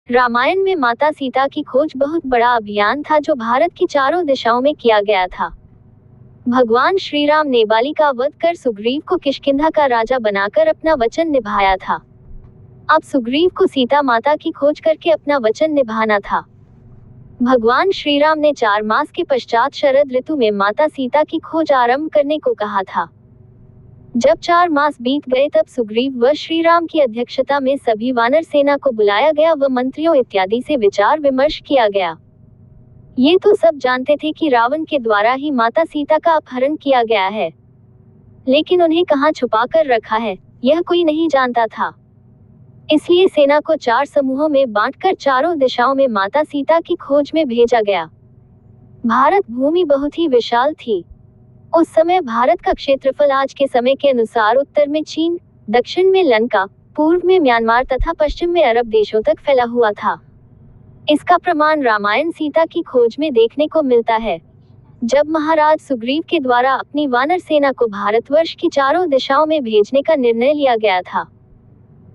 रामायण में माता सीता की खोज बहुत बड़ा अभियान था जो भारत की चारों दिशाओं में किया गया था। भगवान श्री राम ने बाली का वध कर सुग्रीव को किष्किंधा का राजा बनाकर अपना वचन निभाया था। अब सुग्रीव को सीता माता की खोज करके अपना वचन निभाना था। भगवान श्री राम ने 4 मास के पश्चात शरद ऋतु में माता सीता की खोज आरंभ करने को कहा था। जब 4 मास बीत गए तब सुग्रीव व श्री राम की अध्यक्षता में सभी वानर सेना को बुलाया गया व मंत्रियों इत्यादि से विचार विमर्श किया गया। ये तो सब जानते थे कि रावण के द्वारा ही माता सीता का अपहरण किया गया है, लेकिन उन्हें कहाँ छुपा कर रखा है यह कोई नहीं जानता था। इसलिए सेना को 4 समूहों में बांटकर चारों दिशाओं में माता सीता की खोज में भेजा गया। भारत भूमि बहुत ही विशाल थी। उस समय भारत का क्षेत्रफल आज के समय के अनुसार उत्तर में चीन, दक्षिण में लंका, पूर्व में म्यांमार तथा पश्चिम में अरब देशों तक फैला हुआ था। इसका प्रमाण रामायण सीता की खोज में देखने को मिलता है। जब महाराज सुग्रीव के द्वारा अपनी वानर सेना को भारतवर्ष की चारों दिशाओं में भेजने का निर्णय लिया गया था।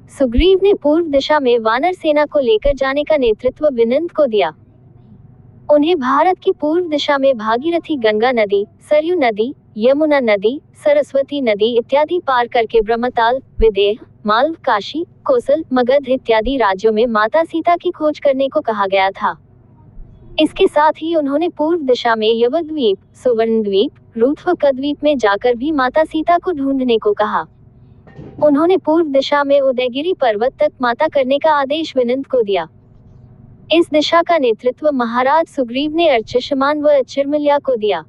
सुग्रीव ने पूर्व दिशा में वानर सेना को लेकर जाने का नेतृत्व विनंत को दिया। उन्हें भारत की पूर्व दिशा में भागीरथी गंगा नदी, सरयू नदी, यमुना नदी, सरस्वती नदी इत्यादि पार करके ब्रह्मताल, विदेह, मालव, काशी, कोसल, मगध इत्यादि राज्यों में माता सीता की खोज करने को कहा गया था। इसके साथ ही उन्होंने पूर्व दिशा में यवद्वीप, सुवर्णद्वीप, रूथवकद्वीप में जाकर भी माता सीता को ढूंढने को कहा। उन्होंने पूर्व दिशा में उदयगिरी पर्वत तक माता करने का आदेश विनंत को दिया। इस दिशा का नेतृत्व महाराज सुग्रीव ने अर्चिशमान व अचिरमिल्या को दिया।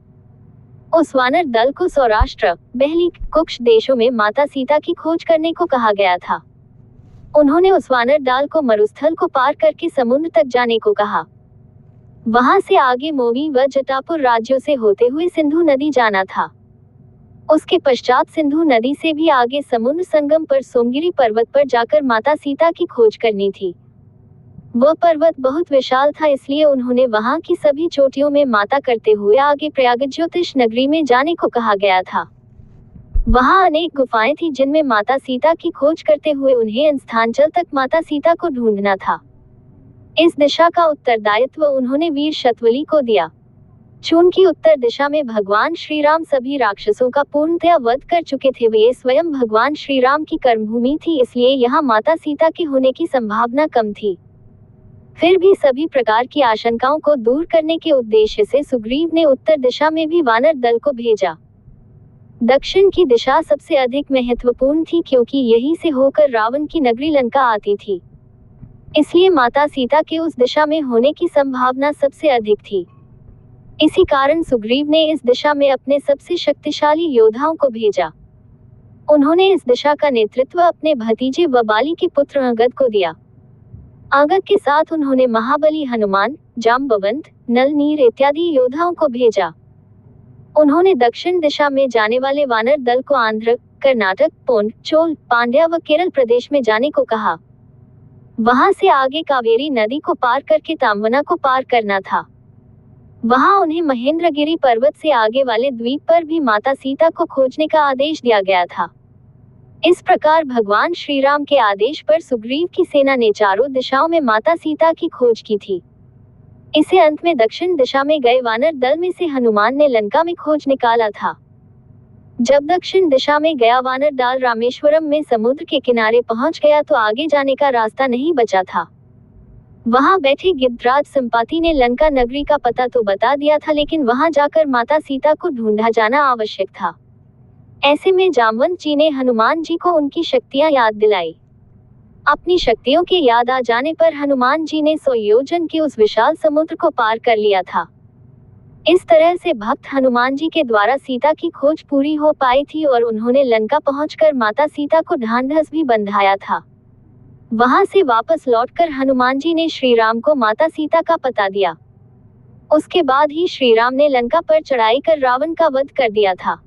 उस वानर दल को सौराष्ट्र, बहलीक, कुक्ष देशों में माता सीता की खोज करने को कहा गया था। उन्होंने उस वानर दल को मरुस्थल को पार करके समुद्र तक जाने को कहा। वहां से आगे मोवी व जटापुर राज्यों से होते हुए सिंधु नदी जाना था। उसके पश्चात सिंधु नदी से भी आगे समुद्र संगम पर सोमगिरी पर्वत पर जाकर माता सीता की खोज करनी थी। वह पर्वत बहुत विशाल था, इसलिए उन्होंने वहां की सभी चोटियों में माता करते हुए आगे प्रयाग ज्योतिष नगरी में जाने को कहा गया था। वहां अनेक गुफाएं थी जिनमें माता सीता की खोज करते हुए उन्हें अंस्थांचल तक माता सीता को ढूंढना था। इस दिशा का उत्तरदायित्व उन्होंने वीर शतवली को दिया। चूंकि उत्तर दिशा में भगवान श्री राम सभी राक्षसों का पूर्णतया वध कर चुके थे, वे स्वयं भगवान श्री राम की कर्मभूमि थी, इसलिए यहाँ माता सीता के होने की संभावना कम थी। फिर भी सभी प्रकार की आशंकाओं को दूर करने के उद्देश्य से सुग्रीव ने उत्तर दिशा में भी वानर दल को भेजा। दक्षिण की दिशा सबसे अधिक महत्वपूर्ण थी क्योंकि यहीं से होकर रावण की नगरी लंका आती थी। इसलिए माता सीता के उस दिशा में होने की संभावना सबसे अधिक थी। इसी कारण सुग्रीव ने इस दिशा में अपने सबसे शक्तिशाली योद्धाओं को भेजा। उन्होंने इस दिशा का नेतृत्व अपने भतीजे व बाली के पुत्र अंगद को दिया। अंगद के साथ उन्होंने महाबली हनुमान, जाम्बवंत, नल-नीर इत्यादि योद्धाओं को भेजा। उन्होंने दक्षिण दिशा में जाने वाले वानर दल को आंध्र, कर्नाटक, पोंड, चोल, पांड्या व केरल प्रदेश में जाने को कहा। वहां से आगे कावेरी नदी को पार करके ताम्बना को पार करना था। वहां उन्हें महेंद्रगिरी पर्वत से आगे वाले द्वीप पर भी माता सीता को खोजने का आदेश दिया गया था। इस प्रकार भगवान श्री राम के आदेश पर सुग्रीव की सेना ने चारों दिशाओं में माता सीता की खोज की थी। इसे अंत में दक्षिण दिशा में गए वानर दल में से हनुमान ने लंका में खोज निकाला था। जब दक्षिण दिशा में गया वानर दल रामेश्वरम में समुद्र के किनारे पहुंच गया तो आगे जाने का रास्ता नहीं बचा था। वहां बैठे गिद्धराज संपाति ने लंका नगरी का पता तो बता दिया था, लेकिन वहां जाकर माता सीता को ढूंढा जाना आवश्यक था। ऐसे में जामवंत जी ने हनुमान जी को उनकी शक्तियां याद दिलाई। अपनी शक्तियों के याद आ जाने पर हनुमान जी ने 100 योजन के उस विशाल समुद्र को पार कर लिया था। इस तरह से भक्त हनुमान जी के द्वारा सीता की खोज पूरी हो पाई थी और उन्होंने लंका पहुंचकर माता सीता को ढांढस भी बंधाया था। वहां से वापस लौटकर हनुमान जी ने श्री राम को माता सीता का पता दिया। उसके बाद ही श्री राम ने लंका पर चढ़ाई कर रावण का वध कर दिया था।